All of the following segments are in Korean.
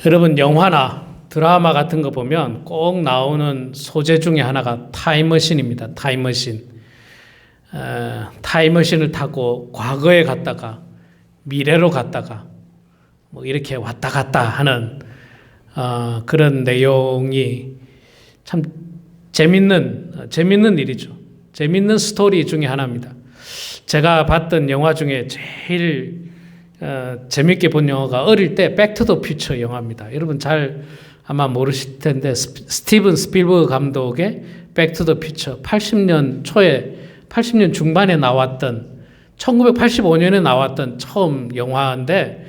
여러분, 영화나 드라마 같은 거 보면 꼭 나오는 소재 중에 하나가 타임머신입니다. 타임머신. 타임머신을 타고 과거에 갔다가 미래로 갔다가 뭐 이렇게 왔다 갔다 하는 그런 내용이 참 재밌는 일이죠. 재밌는 스토리 중에 하나입니다. 제가 봤던 영화 중에 제일 재밌게 본 영화가 어릴 때 백투더 퓨처 영화입니다. 여러분 잘 아마 모르실 텐데 스티븐 스필버그 감독의 백투더 퓨처 80년 초에 80년 중반에 나왔던 1985년에 나왔던 처음 영화인데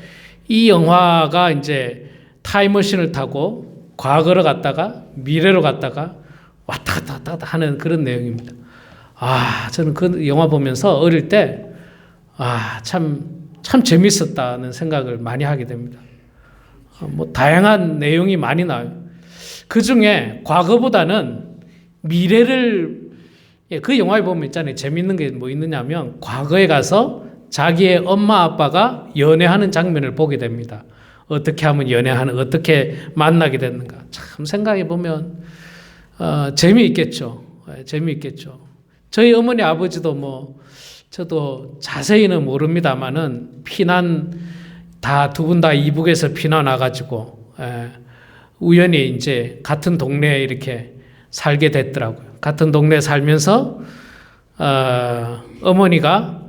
이 영화가 이제 타임머신을 타고 과거로 갔다가 미래로 갔다가 왔다 갔다 하는 그런 내용입니다. 저는 그 영화 보면서 어릴 때 참 재밌었다는 생각을 많이 하게 됩니다. 뭐 다양한 내용이 많이 나와요. 그 중에 과거보다는 미래를 그 영화에 보면 있잖아요. 재밌는 게 뭐 있느냐면 과거에 가서 자기의 엄마 아빠가 연애하는 장면을 보게 됩니다. 어떻게 하면 연애하는 어떻게 만나게 됐는가. 참 생각해 보면 재미있겠죠. 재미있겠죠. 저희 어머니 아버지도 뭐 저도 자세히는 모릅니다만은 피난 다 두 분 다 이북에서 피난 와가지고 우연히 이제 같은 동네에 이렇게 살게 됐더라고요. 같은 동네에 살면서 어머니가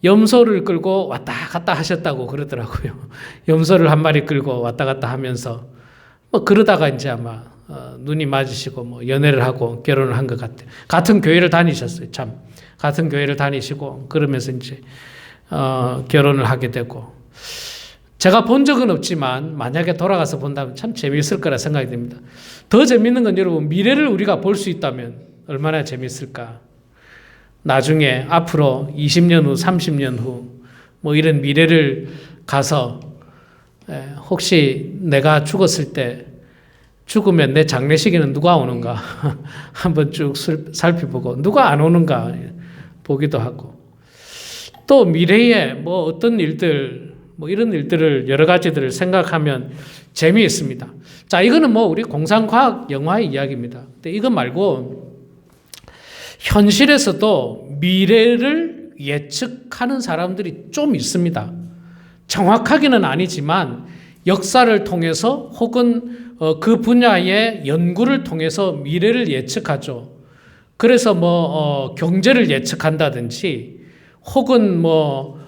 염소를 끌고 왔다 갔다 하셨다고 그러더라고요. 염소를 한 마리 끌고 왔다 갔다 하면서 뭐 그러다가 이제 아마 눈이 맞으시고 뭐 연애를 하고 결혼을 한 것 같아요. 같은 교회를 다니셨어요. 참 같은 교회를 다니시고 그러면서 이제 결혼을 하게 되고 제가 본 적은 없지만 만약에 돌아가서 본다면 참 재미있을 거라 생각이 듭니다. 더 재밌는 건 여러분 미래를 우리가 볼 수 있다면 얼마나 재미있을까. 나중에 앞으로 20년 후 30년 후 뭐 이런 미래를 가서 혹시 내가 죽었을 때 죽으면 내 장례식에는 누가 오는가 한번 쭉 살펴보고 누가 안 오는가 보기도 하고 또 미래에 뭐 어떤 일들 뭐 이런 일들을 여러 가지들을 생각하면 재미있습니다. 자, 이거는 뭐 우리 공상과학 영화의 이야기입니다. 근데 이거 말고 현실에서도 미래를 예측하는 사람들이 좀 있습니다. 정확하게는 아니지만 역사를 통해서 혹은 그 분야의 연구를 통해서 미래를 예측하죠. 그래서 뭐 경제를 예측한다든지 혹은 뭐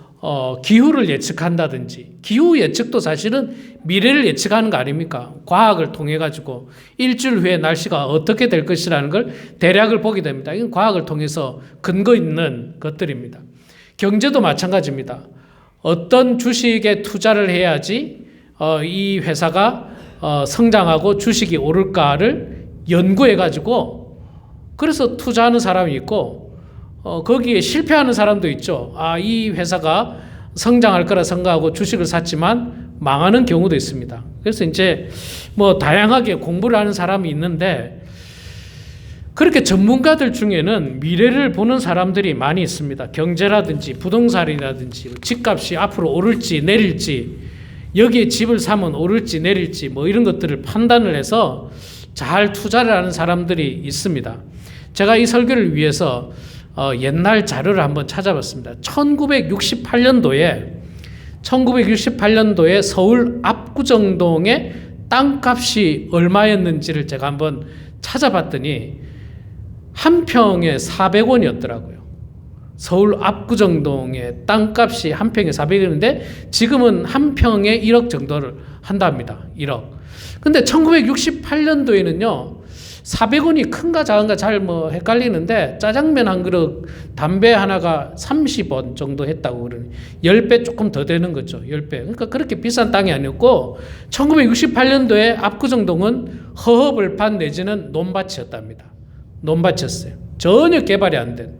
기후를 예측한다든지 기후 예측도 사실은 미래를 예측하는 거 아닙니까? 과학을 통해 가지고 일주일 후에 날씨가 어떻게 될 것이라는 걸 대략을 보게 됩니다. 이건 과학을 통해서 근거 있는 것들입니다. 경제도 마찬가지입니다. 어떤 주식에 투자를 해야지 이 회사가 성장하고 주식이 오를까를 연구해 가지고 그래서 투자하는 사람이 있고 거기에 실패하는 사람도 있죠. 이 회사가 성장할 거라 생각하고 주식을 샀지만 망하는 경우도 있습니다. 그래서 이제 뭐 다양하게 공부를 하는 사람이 있는데 그렇게 전문가들 중에는 미래를 보는 사람들이 많이 있습니다. 경제라든지 부동산이라든지 집값이 앞으로 오를지 내릴지 여기에 집을 사면 오를지 내릴지 뭐 이런 것들을 판단을 해서 잘 투자를 하는 사람들이 있습니다. 제가 이 설교를 위해서 옛날 자료를 한번 찾아봤습니다. 1968년도에 서울 압구정동의 땅값이 얼마였는지를 제가 한번 찾아봤더니 한 평에 400원이었더라고요. 서울 압구정동의 땅값이 한 평에 400원인데 지금은 한 평에 1억 정도를 한답니다. 1억. 근데 1968년도에는요. 400원이 큰가 작은가 잘 뭐 헷갈리는데 짜장면 한 그릇, 담배 하나가 30원 정도 했다고 그러니 10배 조금 더 되는 거죠. 10배. 그러니까 그렇게 비싼 땅이 아니었고 1968년도에 압구정동은 허허벌판 내지는 논밭이었답니다. 논밭이었어요. 전혀 개발이 안 된.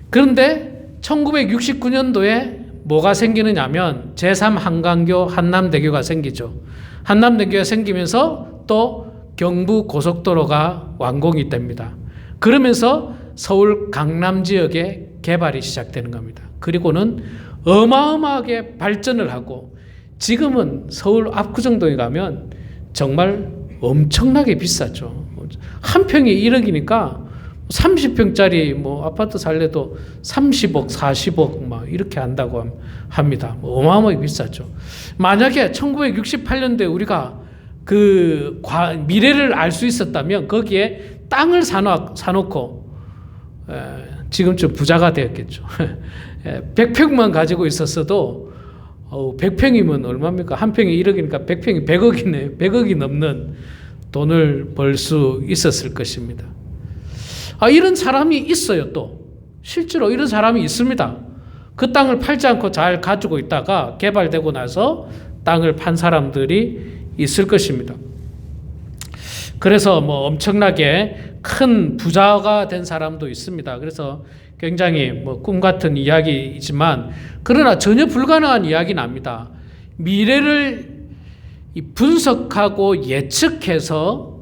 그런데 1969년도에 뭐가 생기느냐 하면 제3한강교 한남대교가 생기죠. 한남대교가 생기면서 또 경부고속도로가 완공이 됩니다. 그러면서 서울 강남 지역의 개발이 시작되는 겁니다. 그리고는 어마어마하게 발전을 하고 지금은 서울 압구정동에 가면 정말 엄청나게 비싸죠. 한 평이 1억이니까 30평짜리 뭐 아파트 살래도 30억, 40억 막 이렇게 한다고 합니다. 어마어마하게 비싸죠. 만약에 1968년도에 우리가 그 미래를 알 수 있었다면 거기에 땅을 사놓고 지금쯤 부자가 되었겠죠. 100평만 가지고 있었어도 100평이면 얼마입니까? 한 평이 1억이니까 100평이 100억이네. 100억이 넘는 돈을 벌 수 있었을 것입니다. 이런 사람이 있어요. 또 실제로 이런 사람이 있습니다. 그 땅을 팔지 않고 잘 가지고 있다가 개발되고 나서 땅을 판 사람들이 있을 것입니다. 그래서 뭐 엄청나게 큰 부자가 된 사람도 있습니다. 그래서 굉장히 뭐 꿈 같은 이야기이지만 그러나 전혀 불가능한 이야기는 아닙니다. 미래를 분석하고 예측해서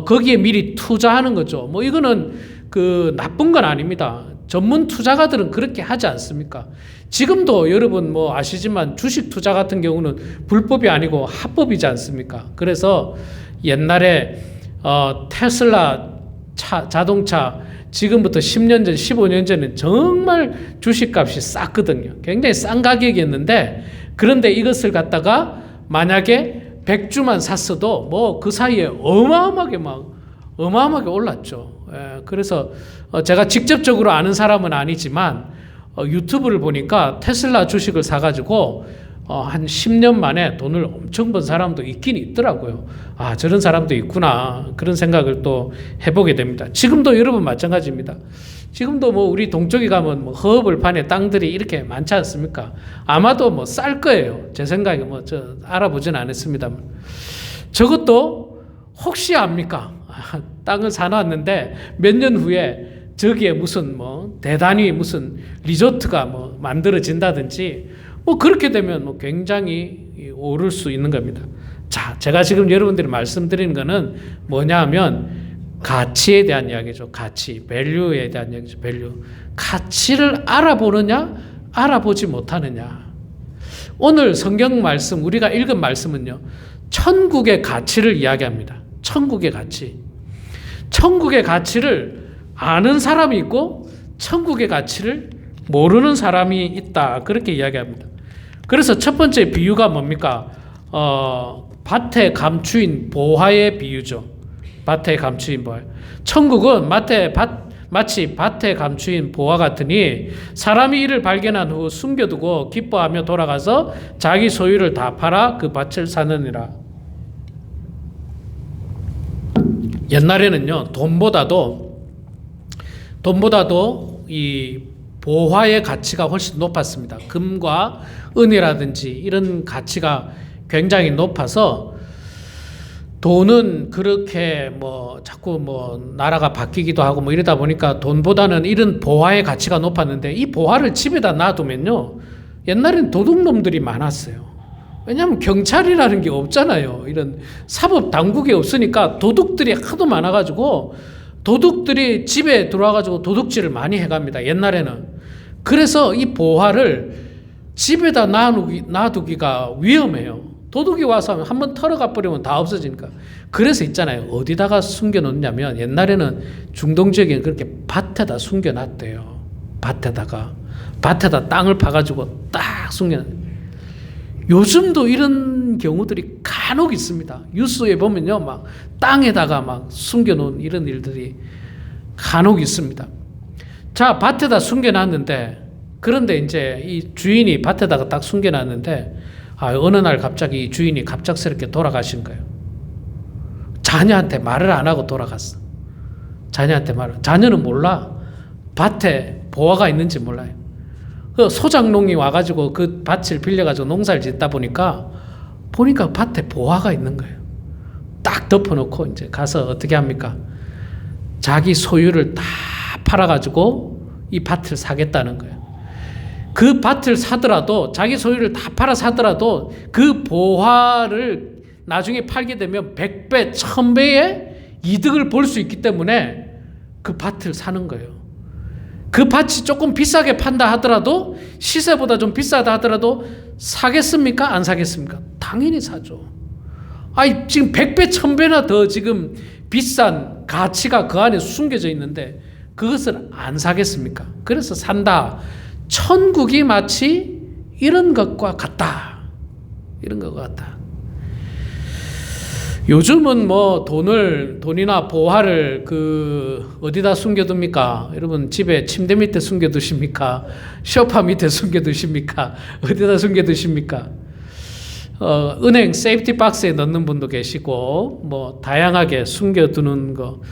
거기에 미리 투자하는 거죠. 뭐 이거는 그 나쁜 건 아닙니다. 전문 투자가들은 그렇게 하지 않습니까? 지금도 여러분 뭐 아시지만 주식 투자 같은 경우는 불법이 아니고 합법이지 않습니까? 그래서 옛날에 테슬라 자동차 지금부터 10년 전, 15년 전에 정말 주식값이 쌌거든요. 굉장히 싼 가격이었는데 그런데 이것을 갖다가 만약에 100주만 샀어도 뭐 그 사이에 어마어마하게 올랐죠. 그래서 제가 직접적으로 아는 사람은 아니지만 유튜브를 보니까 테슬라 주식을 사가지고 한 10년 만에 돈을 엄청 번 사람도 있긴 있더라고요. 저런 사람도 있구나. 그런 생각을 또 해보게 됩니다. 지금도 여러분 마찬가지입니다. 지금도 뭐 우리 동쪽에 가면 뭐 허허벌판에 땅들이 이렇게 많지 않습니까? 아마도 뭐 쌀 거예요. 제 생각에 뭐 저 알아보진 않았습니다만. 저것도 혹시 압니까? 땅을 사놨는데 몇 년 후에 저기에 무슨 뭐 대단히 무슨 리조트가 뭐 만들어진다든지 뭐 그렇게 되면 뭐 굉장히 오를 수 있는 겁니다. 자, 제가 지금 여러분들이 말씀드리는 거는 뭐냐 하면 가치에 대한 이야기죠. 가치, 밸류에 대한 이야기죠. 밸류. 가치를 알아보느냐, 알아보지 못하느냐. 오늘 성경 말씀, 우리가 읽은 말씀은요, 천국의 가치를 이야기합니다. 천국의 가치. 천국의 가치를 아는 사람이 있고, 천국의 가치를 모르는 사람이 있다. 그렇게 이야기합니다. 그래서 첫 번째 비유가 뭡니까? 밭에 감추인 보화의 비유죠. 밭에 감추인 보화. 천국은 마치 밭에 감추인 보화 같으니 사람이 이를 발견한 후 숨겨두고 기뻐하며 돌아가서 자기 소유를 다 팔아 그 밭을 사느니라. 옛날에는요, 돈보다도 이 보화의 가치가 훨씬 높았습니다. 금과 은이라든지 이런 가치가 굉장히 높아서 돈은 그렇게 뭐 자꾸 뭐 나라가 바뀌기도 하고 뭐 이러다 보니까 돈보다는 이런 보화의 가치가 높았는데 이 보화를 집에다 놔두면요, 옛날엔 도둑놈들이 많았어요. 왜냐하면 경찰이라는 게 없잖아요. 이런 사법 당국이 없으니까 도둑들이 하도 많아가지고 도둑들이 집에 들어와가지고 도둑질을 많이 해갑니다. 옛날에는. 그래서 이 보화를 집에다 놔두기가 위험해요. 도둑이 와서 한번 털어가 버리면 다 없어지니까. 그래서 있잖아요. 어디다가 숨겨놓냐면 옛날에는 중동 지역에는 그렇게 밭에다 숨겨놨대요. 밭에다 땅을 파가지고 딱 숨겨놨대요. 요즘도 이런 경우들이 간혹 있습니다. 뉴스에 보면요, 막 땅에다가 막 숨겨놓은 이런 일들이 간혹 있습니다. 자, 밭에다 숨겨놨는데, 그런데 이제 이 주인이 밭에다가 딱 숨겨놨는데, 어느 날 갑자기 이 주인이 갑작스럽게 돌아가신 거예요. 자녀한테 말을 안 하고 돌아갔어. 자녀는 몰라. 밭에 보화가 있는지 몰라요. 그 소장농이 와가지고 그 밭을 빌려가지고 농사를 짓다 보니까 밭에 보화가 있는 거예요. 딱 덮어놓고 이제 가서 어떻게 합니까? 자기 소유를 다 팔아가지고 이 밭을 사겠다는 거예요. 그 밭을 사더라도, 자기 소유를 다 팔아 사더라도 그 보화를 나중에 팔게 되면 100배, 1000배의 이득을 볼 수 있기 때문에 그 밭을 사는 거예요. 그 밭이 조금 비싸게 판다 하더라도, 시세보다 좀 비싸다 하더라도 사겠습니까? 안 사겠습니까? 당연히 사죠. 아니, 지금 100배, 1000배나 더 지금 비싼 가치가 그 안에 숨겨져 있는데 그것을 안 사겠습니까? 그래서 산다. 천국이 마치 이런 것과 같다. 이런 것과 같다. 요즘은 뭐 돈이나 보화를 어디다 숨겨둡니까? 여러분 집에 침대 밑에 숨겨두십니까? 소파 밑에 숨겨두십니까? 어디다 숨겨두십니까? 은행 세이프티 박스에 넣는 분도 계시고, 뭐 다양하게 숨겨두는 거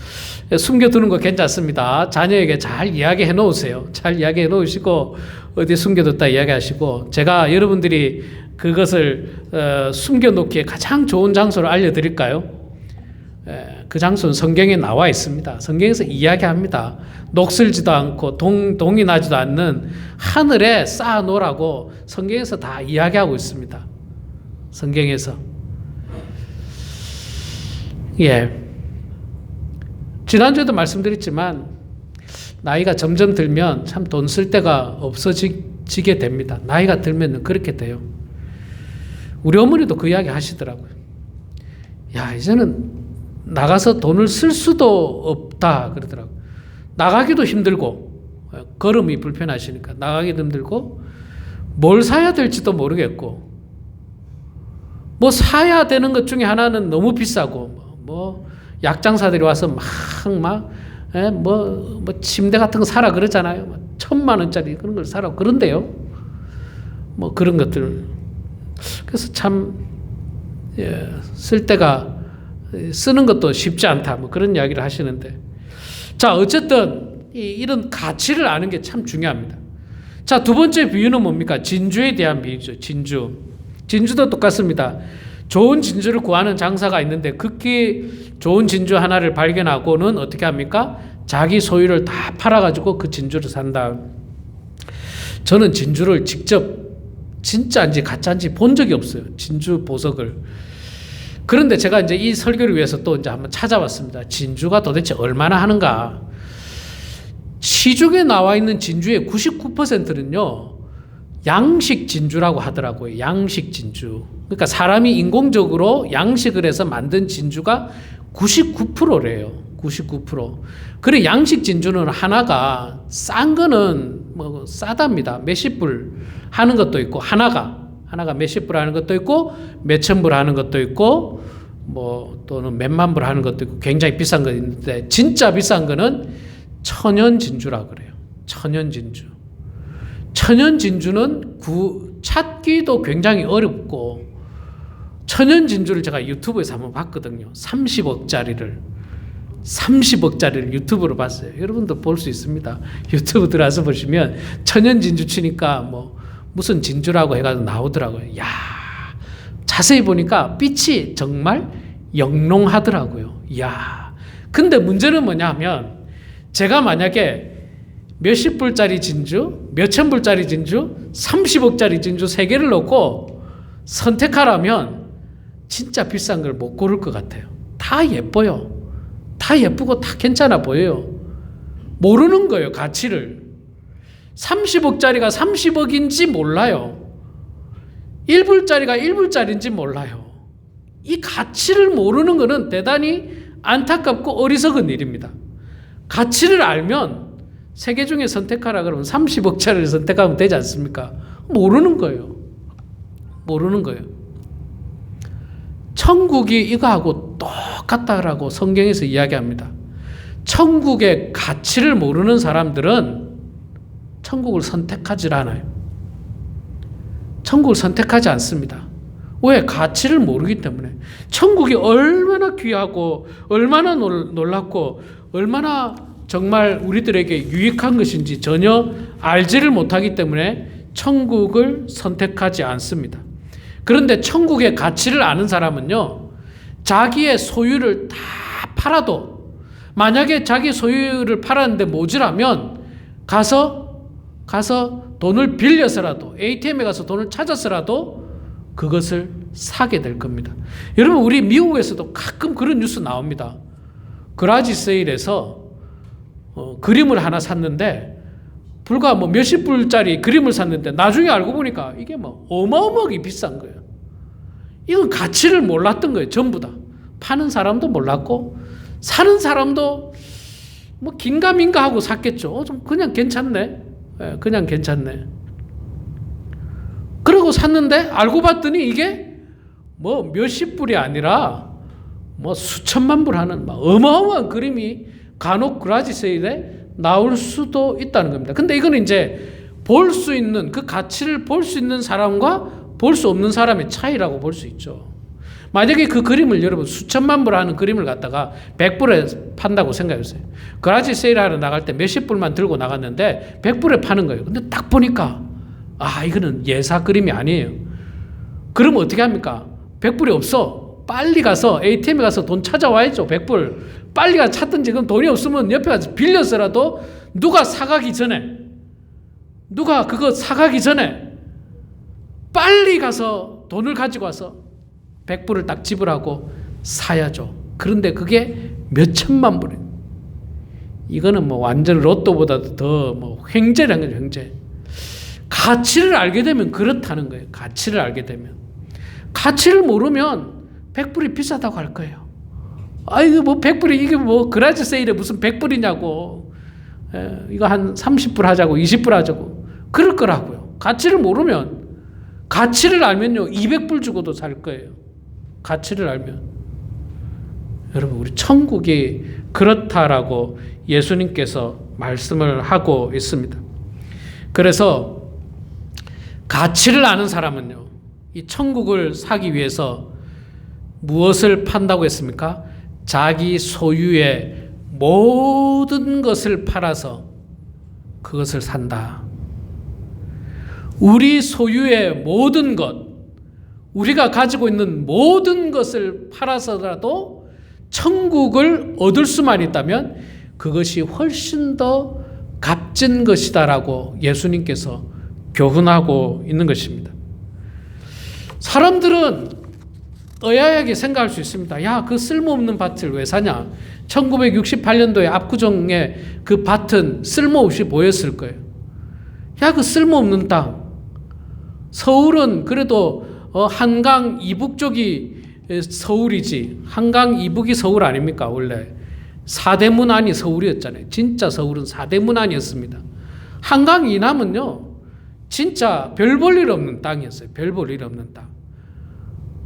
괜찮습니다. 자녀에게 잘 이야기해 놓으세요. 잘 이야기해 놓으시고 어디 숨겨뒀다 이야기하시고, 제가 여러분들이 그것을 숨겨놓기에 가장 좋은 장소를 알려드릴까요? 그 장소는 성경에 나와 있습니다. 성경에서 이야기합니다. 녹슬지도 않고 동이 나지도 않는 하늘에 쌓아놓으라고 성경에서 다 이야기하고 있습니다. 성경에서. 지난주에도 말씀드렸지만 나이가 점점 들면 참 돈 쓸 데가 없어지게 됩니다. 나이가 들면 그렇게 돼요. 우리 어머니도 그 이야기 하시더라고요. 야, 이제는 나가서 돈을 쓸 수도 없다 그러더라고요. 나가기도 힘들고, 걸음이 불편하시니까 나가기도 힘들고, 뭘 사야 될지도 모르겠고, 뭐 사야 되는 것 중에 하나는 너무 비싸고, 뭐 약장사들이 와서 막 침대 같은 거 사라 그러잖아요. 1000만 원짜리 그런 걸 사라고 그런데요. 뭐 그런 것들. 그래서 참 쓸 때가, 쓰는 것도 쉽지 않다, 뭐 그런 이야기를 하시는데, 자, 어쨌든 이런 가치를 아는 게 참 중요합니다. 자, 두 번째 비유는 뭡니까? 진주에 대한 비유죠. 진주도 똑같습니다. 좋은 진주를 구하는 장사가 있는데 극히 좋은 진주 하나를 발견하고는 어떻게 합니까? 자기 소유를 다 팔아가지고 그 진주를 산다. 저는 진주를 직접 진짜인지 가짜인지 본 적이 없어요. 진주 보석을. 그런데 제가 이제 이 설교를 위해서 또 이제 한번 찾아봤습니다. 진주가 도대체 얼마나 하는가. 시중에 나와 있는 진주의 99%는요, 양식 진주라고 하더라고요. 양식 진주. 그러니까 사람이 인공적으로 양식을 해서 만든 진주가 99%래요. 99%. 그래, 양식 진주는 하나가 싼 거는 뭐 싸답니다. 몇십 불 하는 것도 있고, 하나가 몇십 불 하는 것도 있고, 몇천 불 하는 것도 있고, 뭐 또는 몇만 불 하는 것도 있고, 굉장히 비싼 거 있는데, 진짜 비싼 거는 천연 진주라 그래요. 천연 진주. 천연 진주는 찾기도 굉장히 어렵고, 천연 진주를 제가 유튜브에서 한번 봤거든요. 30억짜리를 유튜브로 봤어요. 여러분도 볼 수 있습니다. 유튜브 들어와서 보시면 천연 진주 치니까 뭐 무슨 진주라고 해가지고 나오더라고요. 야, 자세히 보니까 빛이 정말 영롱하더라고요. 야, 근데 문제는 뭐냐면, 제가 만약에 몇십 불짜리 진주, 몇천 불짜리 진주, 30억짜리 진주 3개를 놓고 선택하라면 진짜 비싼 걸 못 고를 것 같아요. 다 예뻐요. 다 예쁘고 다 괜찮아 보여요. 모르는 거예요, 가치를. 30억짜리가 30억인지 몰라요. 1불짜리가 1불짜리인지 몰라요. 이 가치를 모르는 것은 대단히 안타깝고 어리석은 일입니다. 가치를 알면 3개 중에 선택하라 그러면 30억짜리를 선택하면 되지 않습니까? 모르는 거예요. 모르는 거예요. 천국이 이거하고 똑같다라고 성경에서 이야기합니다. 천국의 가치를 모르는 사람들은 천국을 선택하지 않아요. 천국을 선택하지 않습니다. 왜? 가치를 모르기 때문에. 천국이 얼마나 귀하고 얼마나 놀랍고 얼마나 정말 우리들에게 유익한 것인지 전혀 알지를 못하기 때문에 천국을 선택하지 않습니다. 그런데 천국의 가치를 아는 사람은요, 자기의 소유를 다 팔아도, 만약에 자기 소유를 팔았는데 모자라면 가서 돈을 빌려서라도, ATM에 가서 돈을 찾아서라도 그것을 사게 될 겁니다. 여러분, 우리 미국에서도 가끔 그런 뉴스 나옵니다. 그라지 세일에서 그림을 하나 샀는데 불과 뭐 몇십 불짜리 그림을 샀는데 나중에 알고 보니까 이게 뭐 어마어마하게 비싼 거예요. 이건 가치를 몰랐던 거예요. 전부 다. 파는 사람도 몰랐고 사는 사람도 뭐 긴가민가 하고 샀겠죠. 좀 그냥 괜찮네. 그냥 괜찮네. 그러고 샀는데 알고 봤더니 이게 뭐 몇십 불이 아니라 뭐 수천만 불 하는 막 어마어마한 그림이 간혹 그라지 세일에 나올 수도 있다는 겁니다. 근데 이거는 이제 볼 수 있는 그 가치를 볼 수 있는 사람과 볼 수 없는 사람의 차이라고 볼 수 있죠. 만약에 그 그림을 여러분 수천만 불 하는 그림을 갖다가 100불에 판다고 생각해보세요. 그라지 세일하러 나갈 때 몇십 불만 들고 나갔는데 100불에 파는 거예요. 근데 딱 보니까 이거는 예사 그림이 아니에요. 그러면 어떻게 합니까? 100불이 없어. 빨리 가서 ATM에 가서 돈 찾아와야죠. 100불. 빨리 가서 찾든지 그럼 돈이 없으면 옆에 가서 빌려서라도 누가 그거 사가기 전에 빨리 가서 돈을 가지고 와서 100불을 딱 지불하고 사야죠. 그런데 그게 몇천만 불이에요. 이거는 뭐 완전 로또보다도 더 뭐 횡재라는 거죠. 횡재. 가치를 알게 되면 그렇다는 거예요. 가치를 알게 되면. 가치를 모르면 100불이 비싸다고 할 거예요. 이거 뭐 100불이 이게 뭐 그라지 세일에 무슨 100불이냐고. 이거 한 30불 하자고 20불 하자고. 그럴 거라고요. 가치를 모르면 가치를 알면요 200불 주고도 살 거예요. 가치를 알면. 여러분 우리 천국이 그렇다라고 예수님께서 말씀을 하고 있습니다. 그래서 가치를 아는 사람은요 이 천국을 사기 위해서 무엇을 판다고 했습니까? 자기 소유의 모든 것을 팔아서 그것을 산다. 우리 소유의 모든 것, 우리가 가지고 있는 모든 것을 팔아서라도 천국을 얻을 수만 있다면 그것이 훨씬 더 값진 것이다라고 예수님께서 교훈하고 있는 것입니다. 사람들은 의아하게 생각할 수 있습니다. 야, 그 쓸모없는 밭을 왜 사냐? 1968년도에 압구정의 그 밭은 쓸모없이 보였을 거예요. 야, 그 쓸모없는 땅. 서울은 그래도 한강 이북 쪽이 서울이지. 한강 이북이 서울 아닙니까? 원래 사대문 안이 서울이었잖아요. 진짜 서울은 사대문 안이었습니다. 한강 이남은요 진짜 별 볼 일 없는 땅이었어요. 별 볼 일 없는 땅.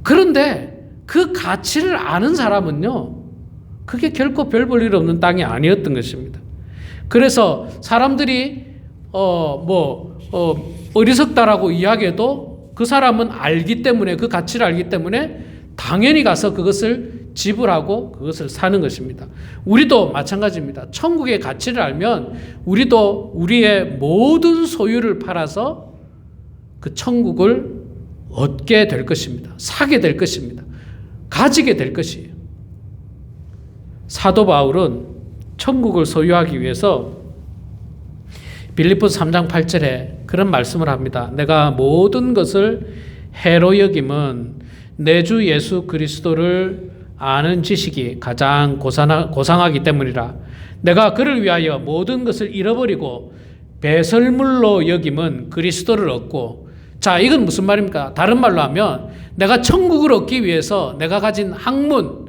그런데 그 가치를 아는 사람은요 그게 결코 별 볼 일 없는 땅이 아니었던 것입니다. 그래서 사람들이 어리석다라고 이야기해도 그 사람은 알기 때문에 그 가치를 알기 때문에 당연히 가서 그것을 지불하고 그것을 사는 것입니다. 우리도 마찬가지입니다. 천국의 가치를 알면 우리도 우리의 모든 소유를 팔아서 그 천국을 얻게 될 것입니다. 사게 될 것입니다. 가지게 될 것이에요. 사도 바울은 천국을 소유하기 위해서 빌립보서 3장 8절에 그런 말씀을 합니다. 내가 모든 것을 해로 여김은 내 주 예수 그리스도를 아는 지식이 가장 고상하기 때문이라. 내가 그를 위하여 모든 것을 잃어버리고 배설물로 여김은 그리스도를 얻고. 자, 이건 무슨 말입니까? 다른 말로 하면 내가 천국을 얻기 위해서 내가 가진 학문,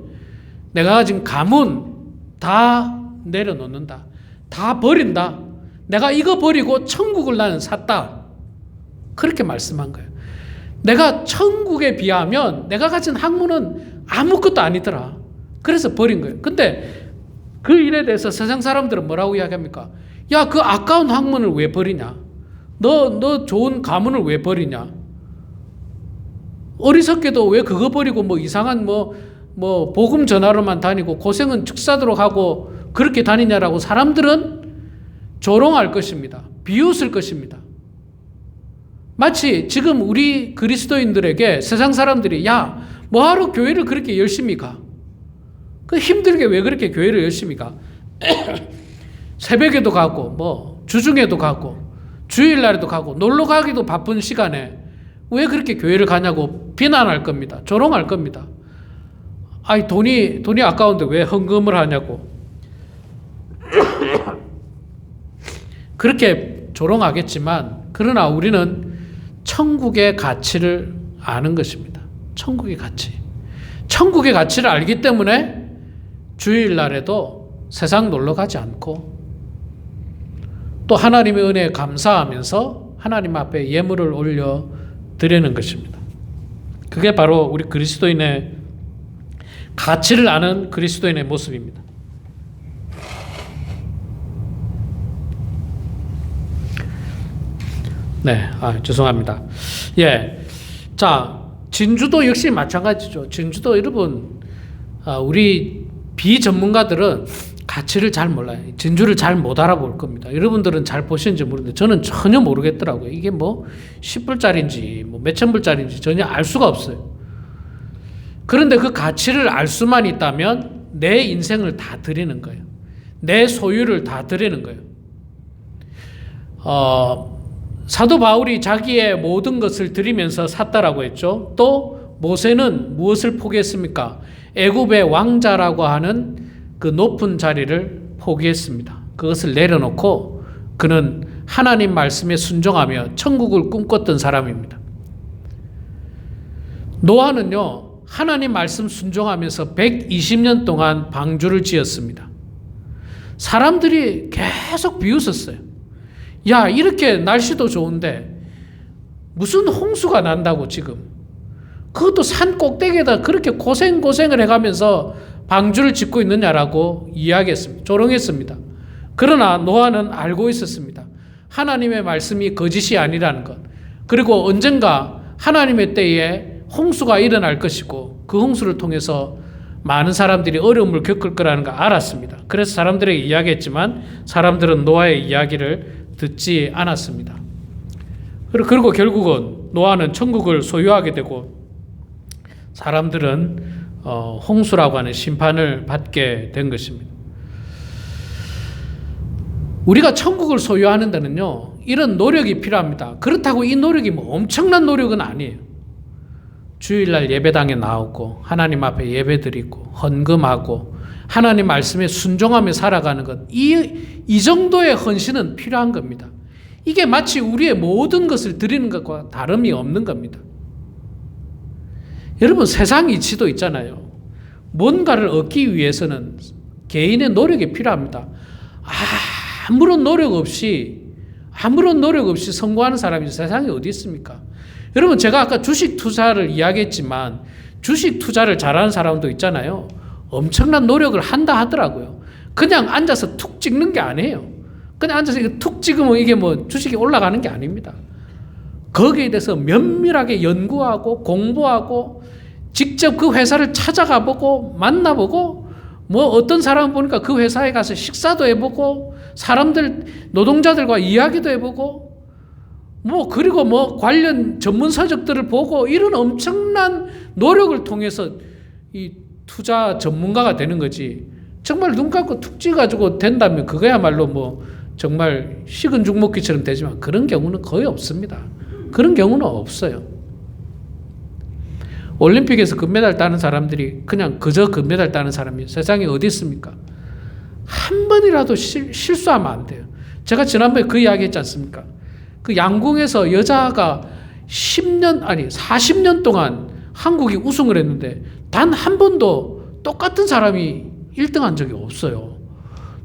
내가 가진 가문 다 내려놓는다. 다 버린다. 내가 이거 버리고 천국을 나는 샀다. 그렇게 말씀한 거예요. 내가 천국에 비하면 내가 가진 학문은 아무것도 아니더라. 그래서 버린 거예요. 근데 그 일에 대해서 세상 사람들은 뭐라고 이야기합니까? 야, 그 아까운 학문을 왜 버리냐? 너 좋은 가문을 왜 버리냐? 어리석게도 왜 그거 버리고 뭐 이상한 복음 전하러만 다니고 고생은 축사도록 하고 그렇게 다니냐라고 사람들은 조롱할 것입니다. 비웃을 것입니다. 마치 지금 우리 그리스도인들에게 세상 사람들이 야, 뭐하러 교회를 그렇게 열심히 가? 그 힘들게 왜 그렇게 교회를 열심히 가? 새벽에도 가고 주중에도 가고 주일날에도 가고 놀러 가기도 바쁜 시간에 왜 그렇게 교회를 가냐고 비난할 겁니다. 조롱할 겁니다. 아이 돈이 아까운데 왜 헌금을 하냐고 그렇게 조롱하겠지만 그러나 우리는 천국의 가치를 아는 것입니다. 천국의 가치. 천국의 가치를 알기 때문에 주일날에도 세상 놀러 가지 않고 또 하나님의 은혜에 감사하면서 하나님 앞에 예물을 올려 드리는 것입니다. 그게 바로 우리 그리스도인의 가치를 아는 그리스도인의 모습입니다. 네, 죄송합니다. 예. 자, 진주도 역시 마찬가지죠. 진주도 여러분, 우리 비전문가들은 가치를 잘 몰라요. 진주를 잘 못 알아볼 겁니다. 여러분들은 잘 보시는지 모르는데 저는 전혀 모르겠더라고요. 이게 뭐 10불짜리인지 뭐 몇천 불짜리인지 전혀 알 수가 없어요. 그런데 그 가치를 알 수만 있다면 내 인생을 다 드리는 거예요. 내 소유를 다 드리는 거예요. 사도 바울이 자기의 모든 것을 드리면서 샀다라고 했죠. 또 모세는 무엇을 포기했습니까? 애굽의 왕자라고 하는 그 높은 자리를 포기했습니다. 그것을 내려놓고 그는 하나님 말씀에 순종하며 천국을 꿈꿨던 사람입니다. 노아는요, 하나님 말씀 순종하면서 120년 동안 방주를 지었습니다. 사람들이 계속 비웃었어요. 야, 이렇게 날씨도 좋은데 무슨 홍수가 난다고 지금. 그것도 산 꼭대기에다 그렇게 고생을 해가면서 방주를 짓고 있느냐라고 이야기했습니다. 조롱했습니다. 그러나 노아는 알고 있었습니다. 하나님의 말씀이 거짓이 아니라는 것. 그리고 언젠가 하나님의 때에 홍수가 일어날 것이고 그 홍수를 통해서 많은 사람들이 어려움을 겪을 거라는 걸 알았습니다. 그래서 사람들에게 이야기했지만 사람들은 노아의 이야기를 듣지 않았습니다. 그리고 결국은 노아는 천국을 소유하게 되고 사람들은 홍수라고 하는 심판을 받게 된 것입니다. 우리가 천국을 소유하는 데는요, 이런 노력이 필요합니다. 그렇다고 이 노력이 뭐 엄청난 노력은 아니에요. 주일날 예배당에 나오고 하나님 앞에 예배드리고 헌금하고 하나님 말씀에 순종하며 살아가는 것, 이 정도의 헌신은 필요한 겁니다. 이게 마치 우리의 모든 것을 드리는 것과 다름이 없는 겁니다. 여러분, 세상 이치도 있잖아요. 뭔가를 얻기 위해서는 개인의 노력이 필요합니다. 아무런 노력 없이 성공하는 사람이 세상에 어디 있습니까? 여러분, 제가 아까 주식 투자를 이야기했지만 주식 투자를 잘하는 사람도 있잖아요. 엄청난 노력을 한다 하더라고요. 그냥 앉아서 툭 찍는 게 아니에요. 그냥 앉아서 툭 찍으면 이게 뭐 주식이 올라가는 게 아닙니다. 거기에 대해서 면밀하게 연구하고 공부하고 직접 그 회사를 찾아가 보고 만나보고 뭐 어떤 사람 보니까 그 회사에 가서 식사도 해보고 사람들 노동자들과 이야기도 해보고 그리고 관련 전문 서적들을 보고 이런 엄청난 노력을 통해서 이 투자 전문가가 되는 거지. 정말 눈 감고 툭 찍어가지고 된다면 그거야말로 정말 식은 죽 먹기처럼 되지만 그런 경우는 거의 없습니다. 그런 경우는 없어요. 올림픽에서 금메달 따는 사람들이 그냥 그저 금메달 따는 사람이 세상에 어디 있습니까? 한 번이라도 실수하면 안 돼요. 제가 지난번에 그 이야기 했지 않습니까? 그 양궁에서 여자가 40년 동안 한국이 우승을 했는데 단 한 번도 똑같은 사람이 1등 한 적이 없어요.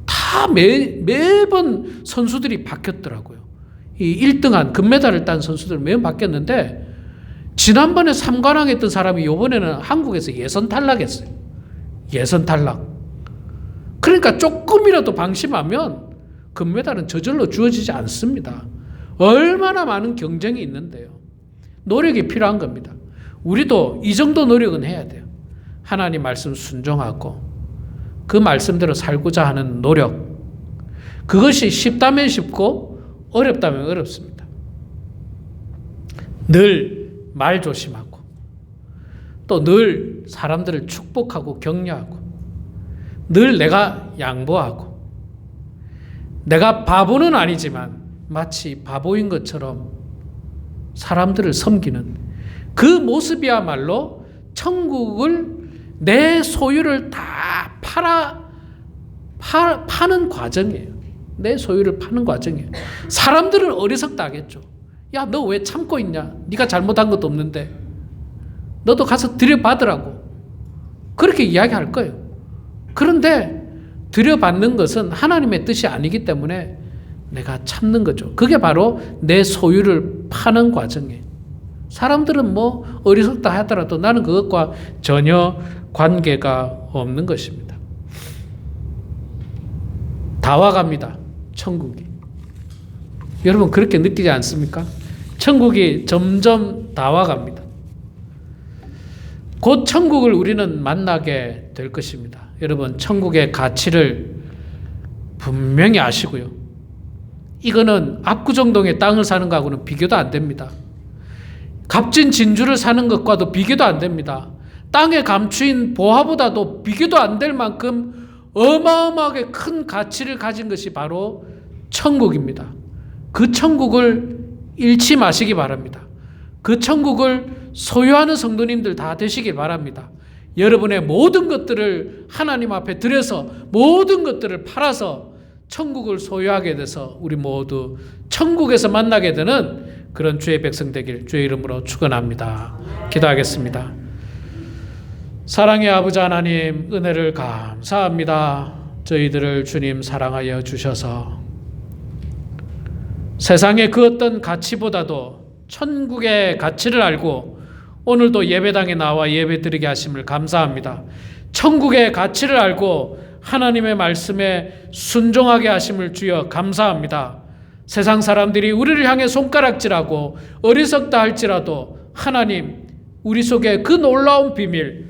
다 매번 선수들이 바뀌었더라고요. 이 1등한 금메달을 딴 선수들 매번 바뀌었는데 지난번에 3관왕 했던 사람이 이번에는 한국에서 예선 탈락했어요. 예선 탈락. 그러니까 조금이라도 방심하면 금메달은 저절로 주어지지 않습니다. 얼마나 많은 경쟁이 있는데요. 노력이 필요한 겁니다. 우리도 이 정도 노력은 해야 돼요. 하나님 말씀 순종하고 그 말씀대로 살고자 하는 노력. 그것이 쉽다면 쉽고 어렵다면 어렵습니다. 늘 말 조심하고 또 늘 사람들을 축복하고 격려하고 늘 내가 양보하고 내가 바보는 아니지만 마치 바보인 것처럼 사람들을 섬기는 그 모습이야말로 천국을 내 소유를 다 파는 과정이에요. 내 소유를 파는 과정이에요. 사람들은 어리석다 하겠죠. 야, 너 왜 참고 있냐? 네가 잘못한 것도 없는데. 너도 가서 들여받으라고. 그렇게 이야기할 거예요. 그런데 들여받는 것은 하나님의 뜻이 아니기 때문에 내가 참는 거죠. 그게 바로 내 소유를 파는 과정이에요. 사람들은 뭐 어리석다 하더라도 나는 그것과 전혀 관계가 없는 것입니다. 다 와갑니다. 천국이. 여러분 그렇게 느끼지 않습니까? 천국이 점점 다 와갑니다. 곧 천국을 우리는 만나게 될 것입니다. 여러분 천국의 가치를 분명히 아시고요. 이거는 압구정동의 땅을 사는 것하고는 비교도 안 됩니다. 값진 진주를 사는 것과도 비교도 안 됩니다. 땅에 감추인 보화보다도 비교도 안 될 만큼 어마어마하게 큰 가치를 가진 것이 바로 천국입니다. 그 천국을 잃지 마시기 바랍니다. 그 천국을 소유하는 성도님들 다 되시길 바랍니다. 여러분의 모든 것들을 하나님 앞에 드려서 모든 것들을 팔아서 천국을 소유하게 돼서 우리 모두 천국에서 만나게 되는 그런 주의 백성 되길 주의 이름으로 축원합니다. 기도하겠습니다. 사랑의 아버지 하나님, 은혜를 감사합니다. 저희들을 주님 사랑하여 주셔서 세상의 그 어떤 가치보다도 천국의 가치를 알고 오늘도 예배당에 나와 예배드리게 하심을 감사합니다. 천국의 가치를 알고 하나님의 말씀에 순종하게 하심을 주여 감사합니다. 세상 사람들이 우리를 향해 손가락질하고 어리석다 할지라도 하나님, 우리 속에 그 놀라운 비밀,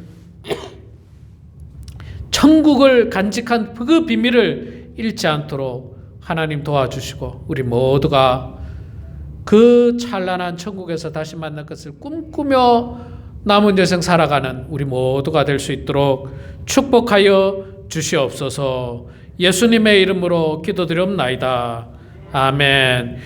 천국을 간직한 그 비밀을 잃지 않도록 하나님 도와주시고 우리 모두가 그 찬란한 천국에서 다시 만날 것을 꿈꾸며 남은 여생 살아가는 우리 모두가 될 수 있도록 축복하여 주시옵소서. 예수님의 이름으로 기도드리옵나이다. 아멘.